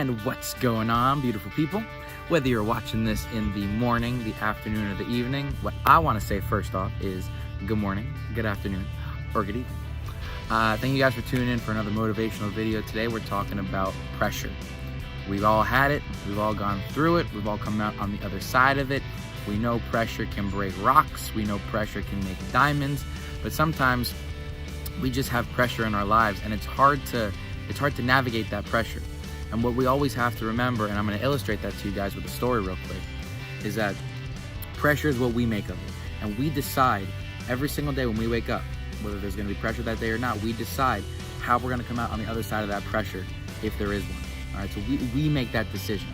And what's going on, beautiful people? Whether you're watching this in the morning, the afternoon, or the evening, what I want to say first off is good morning, good afternoon, or good evening. Thank you guys for tuning in for another motivational video. Today we're talking about pressure. We've all had it, we've all gone through it, we've all come out on the other side of it. We know pressure can break rocks, we know pressure can make diamonds, but sometimes we just have pressure in our lives, and it's hard to navigate that pressure. And what we always have to remember, and I'm going to illustrate that to you guys with a story real quick, is that pressure is what we make of it. And we decide every single day when we wake up, whether there's going to be pressure that day or not, we decide how we're going to come out on the other side of that pressure, if there is one. All right, so we make that decision.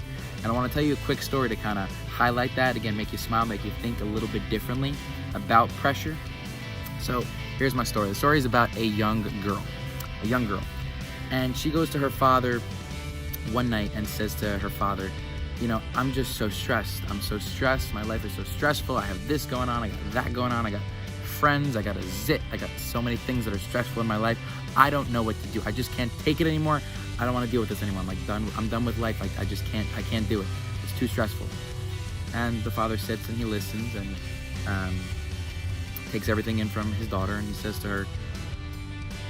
And I want to tell you a quick story to kind of highlight that, again, make you smile, make you think a little bit differently about pressure. So here's my story. The story is about a young girl. And she goes to her father one night and says to her father, you know, I'm just so stressed. I'm so stressed. My life is so stressful. I have this going on. I got that going on. I got friends. I got a zit. I got so many things that are stressful in my life. I don't know what to do. I just can't take it anymore. I don't want to deal with this anymore. I'm like done. I'm done with life. I just can't. I can't do it. It's too stressful. And the father sits and he listens and takes everything in from his daughter, and he says to her,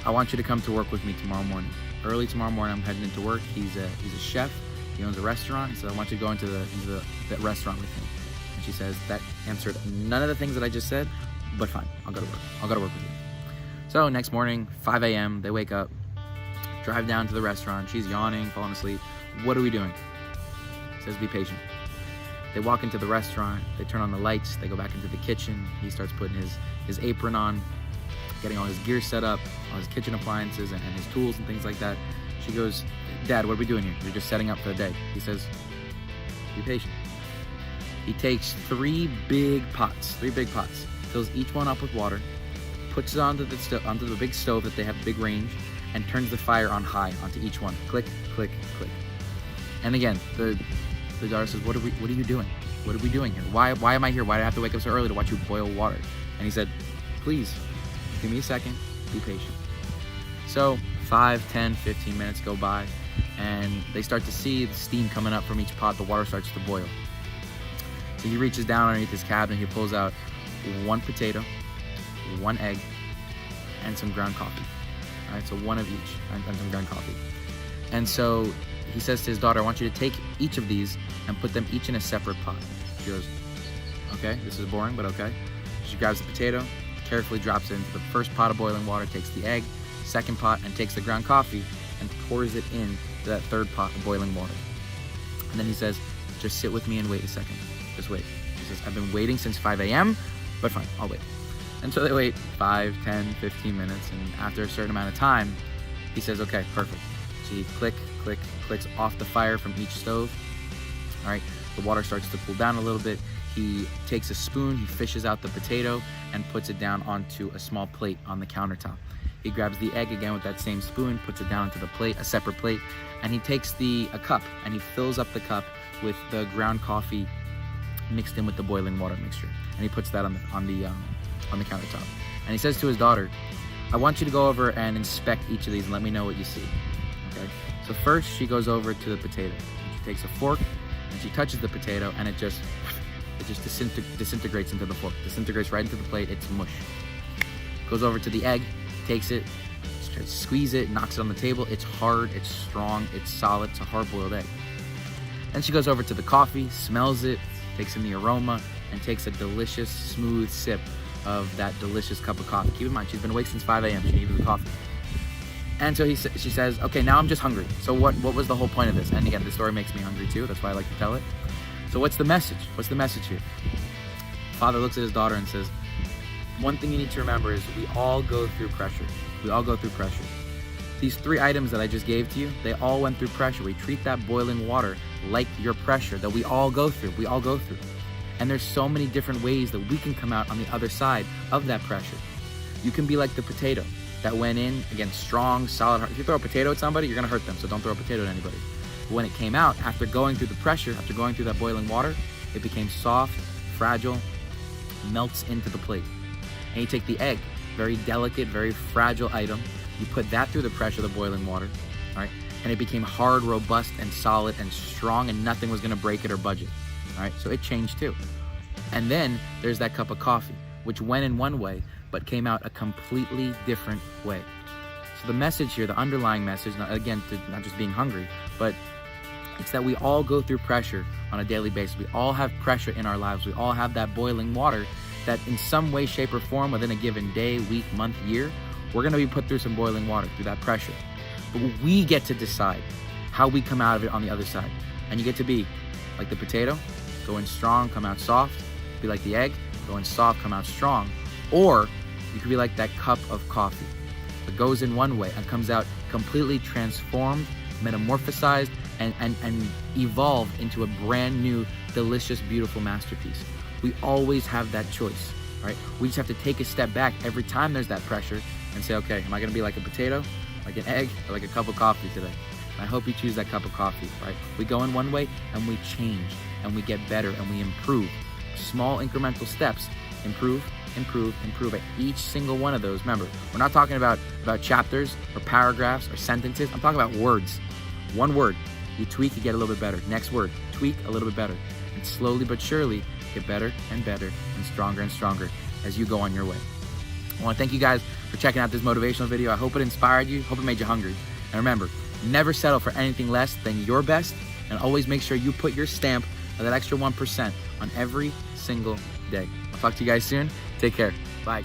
I want you to come to work with me tomorrow morning. Early tomorrow morning, I'm heading into work. He's a chef. He owns a restaurant. He said, I want you to go into the restaurant with me. And she says, that answered none of the things that I just said, but fine, I'll go to work. I'll go to work with you. So next morning, 5 a.m., they wake up, drive down to the restaurant. She's yawning, falling asleep. What are we doing? He says, be patient. They walk into the restaurant. They turn on the lights. They go back into the kitchen. He starts putting his apron on, getting all his gear set up, all his kitchen appliances and his tools and things like that. She goes, Dad, what are we doing here? We're just setting up for the day. He says, be patient. He takes three big pots, fills each one up with water, puts it onto the big stove that they have big range, and turns the fire on high onto each one. Click, click, click. And again, the daughter says, what are you doing? What are we doing here? Why am I here? Why do I have to wake up so early to watch you boil water? And he said, please, give me a second, be patient. So 5, 10, 15 minutes go by, and they start to see the steam coming up from each pot. The water starts to boil. So he reaches down underneath his cabinet, he pulls out one potato, one egg, and some ground coffee. All right, so one of each, and some ground coffee. And so he says to his daughter, I want you to take each of these and put them each in a separate pot. She goes, okay, this is boring, but okay. She grabs the potato, carefully drops it into the first pot of boiling water, takes the egg, second pot, and takes the ground coffee and pours it into that third pot of boiling water. And then he says, just sit with me and wait a second. Just wait. She says, I've been waiting since 5 a.m., but fine, I'll wait. And so they wait 5, 10, 15 minutes, and after a certain amount of time, he says, okay, perfect. So he clicks off the fire from each stove. All right, the water starts to cool down a little bit. He takes a spoon, he fishes out the potato and puts it down onto a small plate on the countertop. He grabs the egg again with that same spoon, puts it down onto the plate, a separate plate, and he takes a cup and he fills up the cup with the ground coffee mixed in with the boiling water mixture, and he puts that on the countertop. And he says to his daughter, I want you to go over and inspect each of these and let me know what you see. Okay. So first she goes over to the potato. She takes a fork and she touches the potato, and it just disintegrates into the fork, disintegrates right into the plate. It's mush. Goes over to the egg, takes it, tries to squeeze it, knocks it on the table. It's hard, it's strong, it's solid. It's a hard-boiled egg. Then she goes over to the coffee, smells it, takes in the aroma, and takes a delicious, smooth sip of that delicious cup of coffee. Keep in mind, she's been awake since 5 a.m. She needed the coffee. And so she says, okay, now I'm just hungry. So what was the whole point of this? And again, the story makes me hungry too. That's why I like to tell it. So what's the message? What's the message here? Father looks at his daughter and says, one thing you need to remember is we all go through pressure. We all go through pressure. These three items that I just gave to you, they all went through pressure. We treat that boiling water like your pressure that we all go through. We all go through. And there's so many different ways that we can come out on the other side of that pressure. You can be like the potato that went in, again, strong, solid. If you throw a potato at somebody, you're gonna hurt them, so don't throw a potato at anybody. But when it came out, after going through the pressure, after going through that boiling water, it became soft, fragile, melts into the plate. And you take the egg, very delicate, very fragile item, you put that through the pressure of the boiling water, all right? and it became hard, robust, and solid, and strong, and nothing was gonna break it or budge it. All right, so it changed too. And then there's that cup of coffee, which went in one way, but came out a completely different way. So the message here, the underlying message, again, not just being hungry, but it's that we all go through pressure on a daily basis. We all have pressure in our lives. We all have that boiling water that in some way, shape, or form within a given day, week, month, year, we're gonna be put through some boiling water, through that pressure. But we get to decide how we come out of it on the other side. And you get to be like the potato, go in strong, come out soft. Be like the egg, go in soft, come out strong. Or you could be like that cup of coffee. It goes in one way and comes out completely transformed, metamorphosized, and evolved into a brand new, delicious, beautiful masterpiece. We always have that choice, right? We just have to take a step back every time there's that pressure and say, okay, am I gonna be like a potato, like an egg, or like a cup of coffee today? And I hope you choose that cup of coffee, right? We go in one way and we change and we get better and we improve. Small incremental steps, improve at each single one of those. Remember, we're not talking about chapters or paragraphs or sentences. I'm talking about words. One word, you tweak, you get a little bit better. Next word, tweak a little bit better. And slowly but surely, get better and better and stronger as you go on your way. I want to thank you guys for checking out this motivational video. I hope it inspired you, hope it made you hungry. And remember, never settle for anything less than your best, and always make sure you put your stamp of that extra 1% on every single day. I'll talk to you guys soon. Take care. Bye.